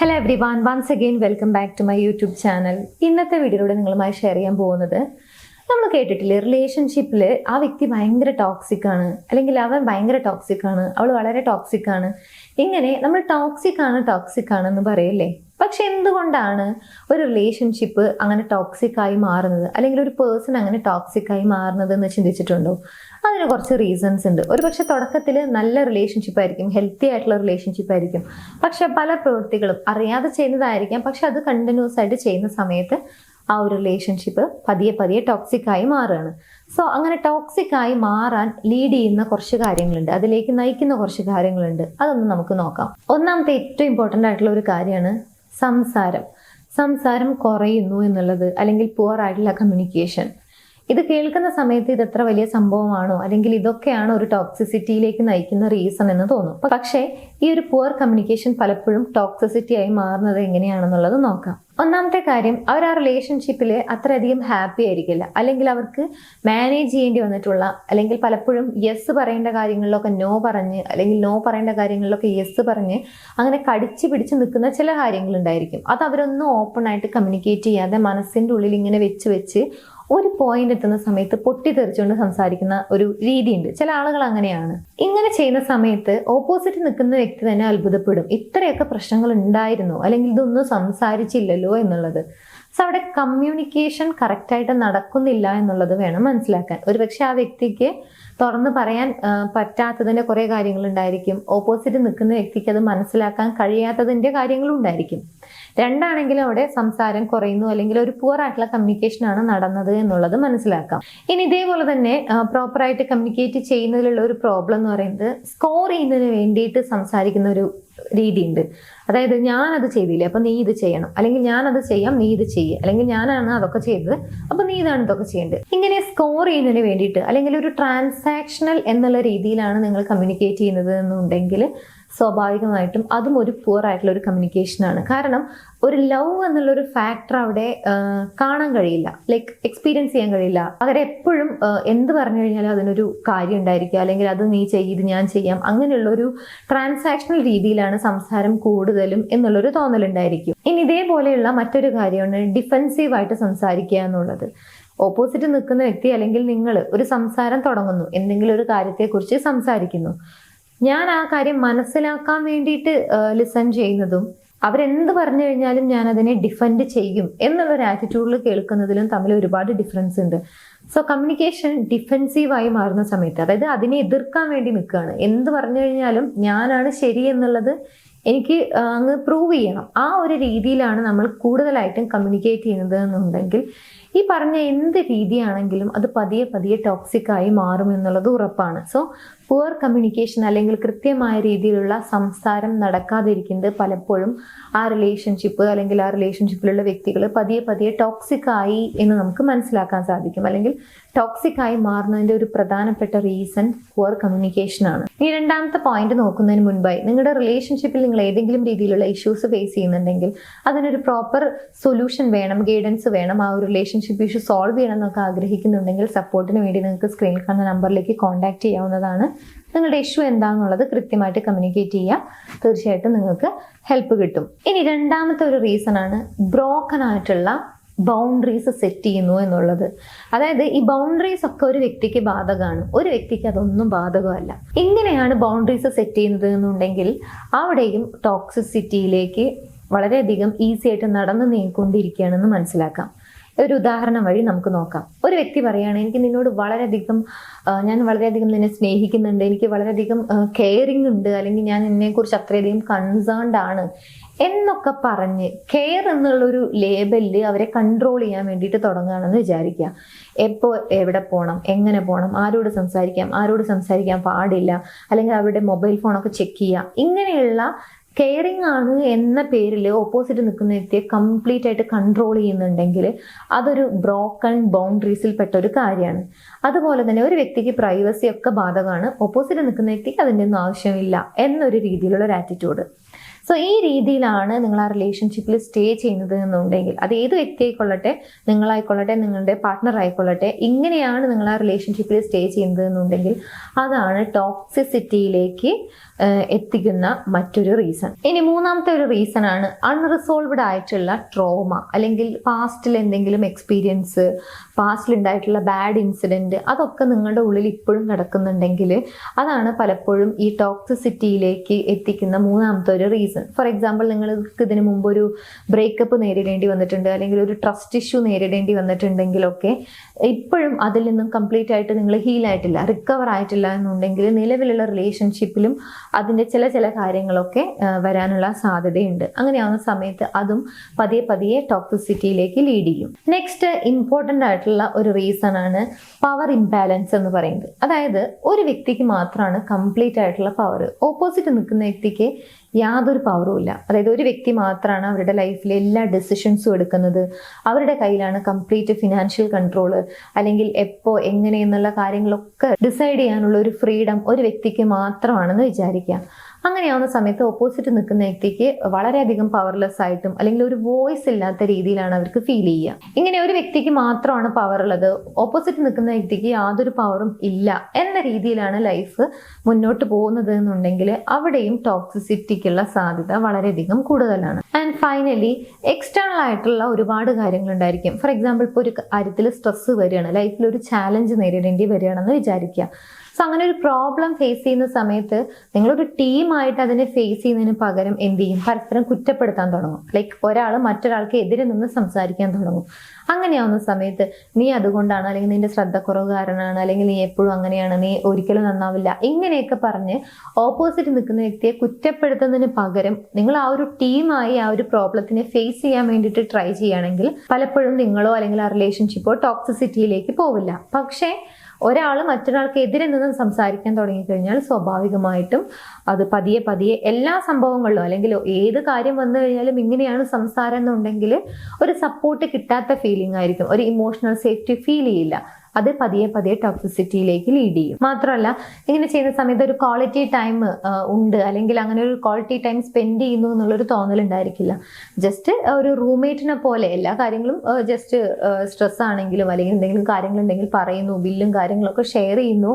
Hello everyone, once again welcome back to my YouTube channel. ഇന്നത്തെ വീഡിയോയിലൂടെ നിങ്ങളുമായി share ചെയ്യാൻ പോകുന്നത്, നമ്മൾ കേട്ടിട്ടില്ലേ, റിലേഷൻഷിപ്പിൽ ആ വ്യക്തി ഭയങ്കര ടോക്സിക് ആണ്, അല്ലെങ്കിൽ അവൻ ഭയങ്കര ടോക്സിക് ആണ്, അവൾ വളരെ ടോക്സിക് ആണ്. ഇങ്ങനെ നമ്മൾ ടോക്സിക് ആണ് എന്ന് പറയല്ലേ. പക്ഷെ എന്തുകൊണ്ടാണ് ഒരു റിലേഷൻഷിപ്പ് അങ്ങനെ ടോക്സിക് ആയി മാറുന്നത്, അല്ലെങ്കിൽ ഒരു പേഴ്സൺ അങ്ങനെ ടോക്സിക് ആയി മാറുന്നത് എന്ന് ചിന്തിച്ചിട്ടുണ്ടോ? അതിന് കുറച്ച് റീസൺസ് ഉണ്ട്. ഒരു പക്ഷെ തുടക്കത്തിൽ നല്ല റിലേഷൻഷിപ്പ് ആയിരിക്കും, ഹെൽത്തി ആയിട്ടുള്ള റിലേഷൻഷിപ്പ് ആയിരിക്കും. പക്ഷെ പല പ്രവൃത്തികളും അറിയാതെ ചെയ്യുന്നതായിരിക്കാം. പക്ഷെ അത് കണ്ടിന്യൂസ് ആയിട്ട് ചെയ്യുന്ന സമയത്ത് ആ ഒരു റിലേഷൻഷിപ്പ് പതിയെ ടോക്സിക് ആയി മാറുകയാണ്. സോ അങ്ങനെ ടോക്സിക് ആയി മാറാൻ ലീഡ് ചെയ്യുന്ന കുറച്ച് കാര്യങ്ങളുണ്ട്, അതിലേക്ക് നയിക്കുന്ന കുറച്ച് കാര്യങ്ങളുണ്ട്. അതൊന്ന് നമുക്ക് നോക്കാം. ഒന്നാമത്തെ ഏറ്റവും ഇമ്പോർട്ടൻ്റ് ആയിട്ടുള്ള ഒരു കാര്യമാണ് സംസാരം കുറയുന്നു എന്നുള്ളത്, അല്ലെങ്കിൽ പുവർ ആയിട്ടുള്ള കമ്മ്യൂണിക്കേഷൻ. ഇത് കേൾക്കുന്ന സമയത്ത് ഇത് എത്ര വലിയ സംഭവമാണോ, അല്ലെങ്കിൽ ഇതൊക്കെയാണ് ഒരു ടോക്സിസിറ്റിയിലേക്ക് നയിക്കുന്ന റീസൺ എന്ന് തോന്നും. പക്ഷേ ഈ ഒരു പുവർ കമ്മ്യൂണിക്കേഷൻ പലപ്പോഴും ടോക്സിസിറ്റി ആയി മാറുന്നത് എങ്ങനെയാണെന്നുള്ളത് നോക്കാം. ഒന്നാമത്തെ കാര്യം, അവർ ആ റിലേഷൻഷിപ്പിൽ അത്രയധികം ഹാപ്പി ആയിരിക്കില്ല, അല്ലെങ്കിൽ അവർക്ക് മാനേജ് ചെയ്യേണ്ടി വന്നിട്ടുള്ള, അല്ലെങ്കിൽ പലപ്പോഴും യെസ് പറയേണ്ട കാര്യങ്ങളിലൊക്കെ നോ പറഞ്ഞ്, അല്ലെങ്കിൽ നോ പറയേണ്ട കാര്യങ്ങളിലൊക്കെ യെസ് പറഞ്ഞ് അങ്ങനെ കടിച്ചു പിടിച്ച് നിൽക്കുന്ന ചില കാര്യങ്ങളുണ്ടായിരിക്കും. അത് അവരൊന്നും ഓപ്പൺ ആയിട്ട് കമ്മ്യൂണിക്കേറ്റ് ചെയ്യാതെ മനസ്സിൻ്റെ ഉള്ളിൽ ഇങ്ങനെ വെച്ച് ഒരു പോയിന്റ് എത്തുന്ന സമയത്ത് പൊട്ടിത്തെറിച്ചുകൊണ്ട് സംസാരിക്കുന്ന ഒരു രീതിയുണ്ട്. ചില ആളുകൾ അങ്ങനെയാണ്. ഇങ്ങനെ ചെയ്യുന്ന സമയത്ത് ഓപ്പോസിറ്റ് നിൽക്കുന്ന വ്യക്തി തന്നെ അത്ഭുതപ്പെടും, ഇത്രയൊക്കെ പ്രശ്നങ്ങൾ ഉണ്ടായിരുന്നു, അല്ലെങ്കിൽ ഇതൊന്നും സംസാരിച്ചില്ലല്ലോ എന്നുള്ളത്. സോ അവിടെ കമ്മ്യൂണിക്കേഷൻ കറക്റ്റായിട്ട് നടക്കുന്നില്ല എന്നുള്ളത് വേണം മനസ്സിലാക്കാൻ. ഒരുപക്ഷെ ആ വ്യക്തിക്ക് തുറന്ന് പറയാൻ പറ്റാത്തതിൻ്റെ കുറേ കാര്യങ്ങളുണ്ടായിരിക്കും. ഓപ്പോസിറ്റ് നിൽക്കുന്ന വ്യക്തിക്ക് അത് മനസ്സിലാക്കാൻ കഴിയാത്തതിൻ്റെ കാര്യങ്ങളും ഉണ്ടായിരിക്കും. രണ്ടാണെങ്കിലും അവിടെ സംസാരം കുറയുന്നു, അല്ലെങ്കിൽ ഒരു പുവർ ആയിട്ടുള്ള കമ്മ്യൂണിക്കേഷൻ ആണ് നടന്നത് എന്നുള്ളത് മനസ്സിലാക്കാം. ഇനി ഇതേപോലെ തന്നെ പ്രോപ്പറായിട്ട് കമ്മ്യൂണിക്കേറ്റ് ചെയ്യുന്നതിലുള്ള ഒരു പ്രോബ്ലം എന്ന് പറയുന്നത്, സ്കോർ ചെയ്യുന്നതിന് വേണ്ടിയിട്ട് സംസാരിക്കുന്ന ഒരു രീതിയുണ്ട്. അതായത്, ഞാനത് ചെയ്തില്ലേ അപ്പൊ നീ ഇത് ചെയ്യണം, അല്ലെങ്കിൽ ഞാനത് ചെയ്യാം നീ ഇത് ചെയ്യുക, അല്ലെങ്കിൽ ഞാനാണ് അതൊക്കെ ചെയ്തത് അപ്പൊ നീ ഇതാണ് ഇതൊക്കെ ചെയ്യേണ്ടത്. ഇങ്ങനെ സ്കോർ ചെയ്യുന്നതിന് വേണ്ടിയിട്ട്, അല്ലെങ്കിൽ ഒരു ട്രാൻസാക്ഷണൽ എന്നുള്ള രീതിയിലാണ് നിങ്ങൾ കമ്മ്യൂണിക്കേറ്റ് ചെയ്യുന്നത് എന്നുണ്ടെങ്കിൽ സ്വാഭാവികമായിട്ടും അതും ഒരു പുവർ ആയിട്ടുള്ള ഒരു കമ്മ്യൂണിക്കേഷനാണ്. കാരണം ഒരു ലവ് എന്നുള്ളൊരു ഫാക്ടർ അവിടെ കാണാൻ കഴിയില്ല, ലൈക്ക് എക്സ്പീരിയൻസ് ചെയ്യാൻ കഴിയില്ല. അവരെപ്പോഴും എന്ത് പറഞ്ഞു കഴിഞ്ഞാലും അതിനൊരു കാര്യം ഉണ്ടായിരിക്കുക, അല്ലെങ്കിൽ അത് നീ ചെയ്ത് ഞാൻ ചെയ്യാം, അങ്ങനെയുള്ളൊരു ട്രാൻസാക്ഷണൽ രീതിയിലാണ് സംസാരം കൂടുതലും എന്നുള്ളൊരു തോന്നലുണ്ടായിരിക്കും. ഇനി ഇതേപോലെയുള്ള മറ്റൊരു കാര്യമാണ് ഡിഫെൻസീവായിട്ട് സംസാരിക്കുക എന്നുള്ളത്. ഓപ്പോസിറ്റ് നിൽക്കുന്ന വ്യക്തി, അല്ലെങ്കിൽ നിങ്ങൾ ഒരു സംസാരം തുടങ്ങുന്നു, എന്തെങ്കിലും ഒരു കാര്യത്തെക്കുറിച്ച് സംസാരിക്കുന്നു, ഞാൻ ആ കാര്യം മനസ്സിലാക്കാൻ വേണ്ടിയിട്ട് ലിസൺ ചെയ്യുന്നതും അവരെന്ത് പറഞ്ഞു കഴിഞ്ഞാലും ഞാൻ അതിനെ ഡിഫെൻഡ് ചെയ്യും എന്നുള്ളൊരു ആറ്റിറ്റ്യൂഡിൽ കേൾക്കുന്നതിലും തമ്മിൽ ഒരുപാട് ഡിഫറൻസ് ഉണ്ട്. സോ കമ്മ്യൂണിക്കേഷൻ ഡിഫെൻസീവായി മാറുന്ന സമയത്ത്, അതായത് അതിനെ എതിർക്കാൻ വേണ്ടി നിൽക്കുകയാണ്, എന്ത് പറഞ്ഞു കഴിഞ്ഞാലും ഞാനാണ് ശരി എന്നുള്ളത് എനിക്ക് അങ്ങ് പ്രൂവ് ചെയ്യണം, ആ ഒരു രീതിയിലാണ് നമ്മൾ കൂടുതലായിട്ടും കമ്മ്യൂണിക്കേറ്റ് ചെയ്യുന്നത് എന്നുണ്ടെങ്കിൽ ഈ പറഞ്ഞ എന്ത് രീതിയാണെങ്കിലും അത് പതിയെ ടോക്സിക് ആയി മാറും എന്നുള്ളത് ഉറപ്പാണ്. സോ പുവർ കമ്മ്യൂണിക്കേഷൻ, അല്ലെങ്കിൽ കൃത്യമായ രീതിയിലുള്ള സംസാരം നടക്കാതിരിക്കുന്നത് പലപ്പോഴും ആ റിലേഷൻഷിപ്പ്, അല്ലെങ്കിൽ ആ റിലേഷൻഷിപ്പിലുള്ള വ്യക്തികൾ പതിയെ ടോക്സിക് ആയി എന്ന് നമുക്ക് മനസ്സിലാക്കാൻ സാധിക്കും. അല്ലെങ്കിൽ ടോക്സിക് ആയി മാറുന്നതിൻ്റെ ഒരു പ്രധാനപ്പെട്ട റീസൺ പുവർ കമ്മ്യൂണിക്കേഷൻ ആണ്. ഈ രണ്ടാമത്തെ പോയിന്റ് നോക്കുന്നതിന് മുൻപായി, നിങ്ങളുടെ റിലേഷൻഷിപ്പിൽ നിങ്ങൾ ഏതെങ്കിലും രീതിയിലുള്ള ഇഷ്യൂസ് ഫേസ് ചെയ്യുന്നുണ്ടെങ്കിൽ അതിനൊരു പ്രോപ്പർ സൊല്യൂഷൻ വേണം, ഗൈഡൻസ് വേണം, ആ ഒരു റിലേഷൻഷിപ്പ് ഇഷ്യൂ സോൾവ് ചെയ്യണം എന്നൊക്കെ ആഗ്രഹിക്കുന്നുണ്ടെങ്കിൽ സപ്പോർട്ടിന് വേണ്ടി നിങ്ങൾക്ക് സ്ക്രീനിൽ കാണുന്ന നമ്പറിലേക്ക് കോൺടാക്ട് ചെയ്യാവുന്നതാണ്. നിങ്ങളുടെ ഇഷ്യൂ എന്താണെന്നുള്ളത് കൃത്യമായിട്ട് കമ്മ്യൂണിക്കേറ്റ് ചെയ്യുക, തീർച്ചയായിട്ടും നിങ്ങൾക്ക് ഹെൽപ്പ് കിട്ടും. ഇനി രണ്ടാമത്തെ ഒരു റീസൺ ആണ് ബ്രോക്കൺ ആയിട്ടുള്ള ബൗണ്ടറീസ് സെറ്റ് ചെയ്യുന്നു എന്നുള്ളത്. അതായത് ഈ ബൗണ്ടറീസ് ഒക്കെ ഒരു വ്യക്തിക്ക് ബാധകമാണ്, ഒരു വ്യക്തിക്ക് അതൊന്നും ബാധകമല്ല. ഇങ്ങനെയാണ് ബൗണ്ടറീസ് സെറ്റ് ചെയ്യുന്നത് എന്നുണ്ടെങ്കിൽ അവിടെയും ടോക്സിസിറ്റിയിലേക്ക് വളരെയധികം ഈസി ആയിട്ട് നടന്നു നീങ്ങിക്കൊണ്ടിരിക്കുകയാണെന്ന് മനസ്സിലാക്കാം. ഒരു ഉദാഹരണം വഴി നമുക്ക് നോക്കാം. ഒരു വ്യക്തി പറയുകയാണ്, എനിക്ക് നിന്നോട് ഞാൻ വളരെയധികം നിന്നെ സ്നേഹിക്കുന്നുണ്ട്, എനിക്ക് വളരെയധികം കെയറിങ് ഉണ്ട്, അല്ലെങ്കിൽ ഞാൻ നിന്നെക്കുറിച്ച് അത്രയധികം കൺസേൺഡ് ആണ് എന്നൊക്കെ പറഞ്ഞ് കെയർ എന്നുള്ളൊരു ലേബലിൽ അവരെ കൺട്രോൾ ചെയ്യാൻ വേണ്ടിയിട്ട് തുടങ്ങുകയാണെന്ന് വിചാരിക്കുക. എപ്പോൾ എവിടെ പോകണം, എങ്ങനെ പോകണം, ആരോട് സംസാരിക്കാൻ പാടില്ല, അല്ലെങ്കിൽ അവരുടെ മൊബൈൽ ഫോണൊക്കെ ചെക്ക് ചെയ്യുക, ഇങ്ങനെയുള്ള കെയറിങ് ആണ് എന്ന പേരിൽ ഓപ്പോസിറ്റ് നിൽക്കുന്ന വ്യക്തിയെ കംപ്ലീറ്റ് ആയിട്ട് കൺട്രോൾ ചെയ്യുന്നുണ്ടെങ്കിൽ അതൊരു ബ്രോക്കൺ ബൗണ്ടറീസിൽ പെട്ട ഒരു കാര്യമാണ്. അതുപോലെ തന്നെ ഒരു വ്യക്തിക്ക് പ്രൈവസി ഒക്കെ ബാധകമാണ്, ഓപ്പോസിറ്റ് നിൽക്കുന്ന വ്യക്തിക്ക് അതിൻ്റെ ഒന്നും ആവശ്യമില്ല എന്നൊരു രീതിയിലുള്ള ഒരു ആറ്റിറ്റ്യൂഡ്. സോ ഈ രീതിയിലാണ് നിങ്ങൾ ആ റിലേഷൻഷിപ്പിൽ സ്റ്റേ ചെയ്യുന്നത് എന്നുണ്ടെങ്കിൽ, അത് ഏത് വ്യക്തിയായിക്കൊള്ളട്ടെ, നിങ്ങളായിക്കൊള്ളട്ടെ, നിങ്ങളുടെ പാർട്ട്ണർ ആയിക്കൊള്ളട്ടെ, ഇങ്ങനെയാണ് നിങ്ങൾ ആ റിലേഷൻഷിപ്പിൽ സ്റ്റേ ചെയ്യുന്നത് എന്നുണ്ടെങ്കിൽ അതാണ് ടോക്സിസിറ്റിയിലേക്ക് എത്തിക്കുന്ന മറ്റൊരു റീസൺ. ഇനി മൂന്നാമത്തെ ഒരു റീസൺ ആണ് അൺറിസോൾവ്ഡ് ആയിട്ടുള്ള ട്രോമ, അല്ലെങ്കിൽ പാസ്റ്റിൽ എന്തെങ്കിലും എക്സ്പീരിയൻസ്, പാസ്റ്റിൽ ഉണ്ടായിട്ടുള്ള ബാഡ് ഇൻസിഡന്റ്, അതൊക്കെ നിങ്ങളുടെ ഉള്ളിൽ ഇപ്പോഴും കിടക്കുന്നുണ്ടെങ്കിൽ അതാണ് പലപ്പോഴും ഈ ടോക്സിസിറ്റിയിലേക്ക് എത്തിക്കുന്ന മൂന്നാമത്തെ ഒരു റീസൺ. ഫോർ എക്സാമ്പിൾ, നിങ്ങൾക്ക് ഇതിനു മുമ്പ് ഒരു ബ്രേക്കപ്പ് നേരിടേണ്ടി വന്നിട്ടുണ്ട്, അല്ലെങ്കിൽ ഒരു ട്രസ്റ്റ് ഇഷ്യൂ നേരിടേണ്ടി വന്നിട്ടുണ്ടെങ്കിലൊക്കെ ഇപ്പോഴും അതിൽ നിന്നും കംപ്ലീറ്റ് ആയിട്ട് നിങ്ങൾ ഹീൽ ആയിട്ടില്ല, റിക്കവർ ആയിട്ടില്ല എന്നുണ്ടെങ്കിൽ നിലവിലുള്ള റിലേഷൻഷിപ്പിലും അതിൻ്റെ ചില കാര്യങ്ങളൊക്കെ വരാനുള്ള സാധ്യതയുണ്ട്. അങ്ങനെയാവുന്ന സമയത്ത് അതും പതിയെ ടോക്സിസിറ്റിയിലേക്ക് ലീഡ് ചെയ്യും. നെക്സ്റ്റ് ഇമ്പോർട്ടൻ്റ് ആയിട്ടുള്ള ഒരു റീസൺ ആണ് പവർ ഇംബാലൻസ് എന്ന് പറയുന്നത്. അതായത് ഒരു വ്യക്തിക്ക് മാത്രമാണ് കംപ്ലീറ്റ് ആയിട്ടുള്ള പവർ, ഓപ്പോസിറ്റ് നിൽക്കുന്ന വ്യക്തിക്ക് യാതൊരു പവറും ഇല്ല. അതായത് ഒരു വ്യക്തി മാത്രമാണ് അവരുടെ ലൈഫിലെ എല്ലാ ഡെസിഷൻസും എടുക്കുന്നത്, അവരുടെ കയ്യിലാണ് കംപ്ലീറ്റ് ഫിനാൻഷ്യൽ കൺട്രോള്, അല്ലെങ്കിൽ എപ്പോൾ എങ്ങനെ എന്നുള്ള കാര്യങ്ങളൊക്കെ ഡിസൈഡ് ചെയ്യാനുള്ള ഒരു ഫ്രീഡം ഒരു വ്യക്തിക്ക് മാത്രമാണെന്ന് വിചാരിക്കുക. അങ്ങനെയാവുന്ന സമയത്ത് ഓപ്പോസിറ്റ് നിൽക്കുന്ന വ്യക്തിക്ക് വളരെയധികം പവർലെസ് ആയിട്ടും, അല്ലെങ്കിൽ ഒരു വോയിസ് ഇല്ലാത്ത രീതിയിലാണ് അവർക്ക് ഫീൽ ചെയ്യുക. ഇങ്ങനെ ഒരു വ്യക്തിക്ക് മാത്രമാണ് പവർ ഉള്ളത്, ഓപ്പോസിറ്റ് നിൽക്കുന്ന വ്യക്തിക്ക് യാതൊരു പവറും ഇല്ല എന്ന രീതിയിലാണ് ലൈഫ് മുന്നോട്ട് പോകുന്നത് എന്നുണ്ടെങ്കിൽ അവിടെയും ടോക്സിസിറ്റിക്കുള്ള സാധ്യത വളരെയധികം കൂടുതലാണ്. ആൻഡ് ഫൈനലി, എക്സ്റ്റേണൽ ആയിട്ടുള്ള ഒരുപാട് കാര്യങ്ങളുണ്ടായിരിക്കും. ഫോർ എക്സാമ്പിൾ, ഇപ്പോൾ ഒരു കാര്യത്തിൽ സ്ട്രെസ് വരികയാണ്, ലൈഫിൽ ഒരു ചാലഞ്ച് നേരിടേണ്ടി വരികയാണെന്ന് വിചാരിക്കുക. സോ അങ്ങനെ ഒരു പ്രോബ്ലം ഫേസ് ചെയ്യുന്ന സമയത്ത് നിങ്ങളൊരു ടീമായിട്ട് അതിനെ ഫേസ് ചെയ്യുന്നതിന് പകരം എന്ത് ചെയ്യും, പരസ്പരം കുറ്റപ്പെടുത്താൻ തുടങ്ങും. ലൈക്ക് ഒരാൾ മറ്റൊരാൾക്ക് എതിരെ നിന്ന് സംസാരിക്കാൻ തുടങ്ങും. അങ്ങനെയാവുന്ന സമയത്ത് നീ അതുകൊണ്ടാണ്, അല്ലെങ്കിൽ നിന്റെ ശ്രദ്ധക്കുറവ് കാരണമാണ്, അല്ലെങ്കിൽ നീ എപ്പോഴും അങ്ങനെയാണ്, നീ ഒരിക്കലും നന്നാവില്ല, ഇങ്ങനെയൊക്കെ പറഞ്ഞ് ഓപ്പോസിറ്റ് നിൽക്കുന്ന വ്യക്തിയെ കുറ്റപ്പെടുത്തുന്നതിന് പകരം നിങ്ങൾ ആ ഒരു ടീമായി ആ ഒരു പ്രോബ്ലത്തിനെ ഫേസ് ചെയ്യാൻ വേണ്ടിയിട്ട് ട്രൈ ചെയ്യുകയാണെങ്കിൽ പലപ്പോഴും നിങ്ങളോ അല്ലെങ്കിൽ ആ റിലേഷൻഷിപ്പോ ടോക്സിസിറ്റിയിലേക്ക് പോവില്ല. പക്ഷേ ഒരാൾ മറ്റൊരാൾക്ക് എതിരെ നിന്ന് സംസാരിക്കാൻ തുടങ്ങിക്കഴിഞ്ഞാൽ സ്വാഭാവികമായിട്ടും അത് പതിയെ എല്ലാ സംഭവങ്ങളിലും, അല്ലെങ്കിൽ ഏത് കാര്യം വന്നു കഴിഞ്ഞാലും ഇങ്ങനെയാണ് സംസാരം എന്നുണ്ടെങ്കിൽ ഒരു സപ്പോർട്ട് കിട്ടാത്ത ഫീലിംഗ് ആയിരിക്കും, ഒരു ഇമോഷണൽ സേഫ്റ്റി ഫീൽ ചെയ്യില്ല. അത് പതിയെ ടോക്സിസിറ്റിയിലേക്ക് ലീഡ് ചെയ്യും. മാത്രമല്ല, ഇങ്ങനെ ചെയ്യുന്ന സമയത്ത് ഒരു ക്വാളിറ്റി ടൈം ഉണ്ട്, അല്ലെങ്കിൽ അങ്ങനെ ഒരു ക്വാളിറ്റി ടൈം സ്പെൻഡ് ചെയ്യുന്നു എന്നുള്ളൊരു തോന്നലുണ്ടായിരിക്കില്ല. ജസ്റ്റ് ഒരു റൂംമേറ്റിനെ പോലെ എല്ലാ കാര്യങ്ങളും ജസ്റ്റ് സ്ട്രെസ് ആണെങ്കിലും അല്ലെങ്കിൽ എന്തെങ്കിലും കാര്യങ്ങളുണ്ടെങ്കിൽ പറയുന്നു, ബില്ലും കാര്യങ്ങളൊക്കെ ഷെയർ ചെയ്യുന്നു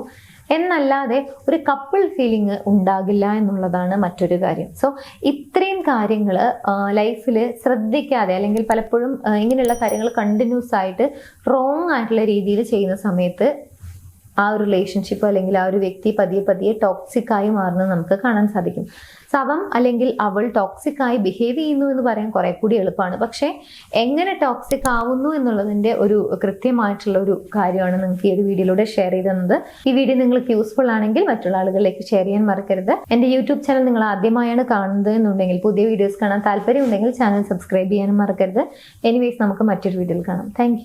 എന്നല്ലാതെ ഒരു കപ്പിൾ ഫീലിംഗ് ഉണ്ടാകില്ല എന്നുള്ളതാണ് മറ്റൊരു കാര്യം. സോ ഇത്രയും കാര്യങ്ങൾ ലൈഫിൽ ശ്രദ്ധിക്കാതെ, അല്ലെങ്കിൽ പലപ്പോഴും ഇങ്ങനെയുള്ള കാര്യങ്ങൾ കണ്ടിന്യൂസ് ആയിട്ട് റോങ് ആയിട്ടുള്ള രീതിയിൽ ചെയ്യുന്ന സമയത്ത് ആ ഒരു റിലേഷൻഷിപ്പ് അല്ലെങ്കിൽ ആ ഒരു വ്യക്തി പതിയെ ടോക്സിക് ആയി മാറുന്നത് നമുക്ക് കാണാൻ സാധിക്കും. അവൻ അല്ലെങ്കിൽ അവൾ ടോക്സിക് ആയി ബിഹേവ് ചെയ്യുന്നു എന്ന് പറയാൻ കുറെ കൂടി എളുപ്പമാണ്. പക്ഷെ എങ്ങനെ ടോക്സിക് ആവുന്നു എന്നുള്ളതിന്റെ ഒരു കൃത്യമായിട്ടുള്ള ഒരു കാര്യമാണ് നിങ്ങൾക്ക് ഈ ഒരു വീഡിയോയിലൂടെ ഷെയർ ചെയ്ത് തന്നത്. ഈ വീഡിയോ നിങ്ങൾക്ക് യൂസ്ഫുൾ ആണെങ്കിൽ മറ്റുള്ള ആളുകളിലേക്ക് ഷെയർ ചെയ്യാൻ മറക്കരുത്. എന്റെ യൂട്യൂബ് ചാനൽ നിങ്ങൾ ആദ്യമായാണ് കാണുന്നത് എന്നുണ്ടെങ്കിൽ, പുതിയ വീഡിയോസ് കാണാൻ താല്പര്യം ഉണ്ടെങ്കിൽ ചാനൽ സബ്സ്ക്രൈബ് ചെയ്യാനും മറക്കരുത്. എനിവേസ്, നമുക്ക് മറ്റൊരു വീഡിയോയിൽ കാണാം. താങ്ക്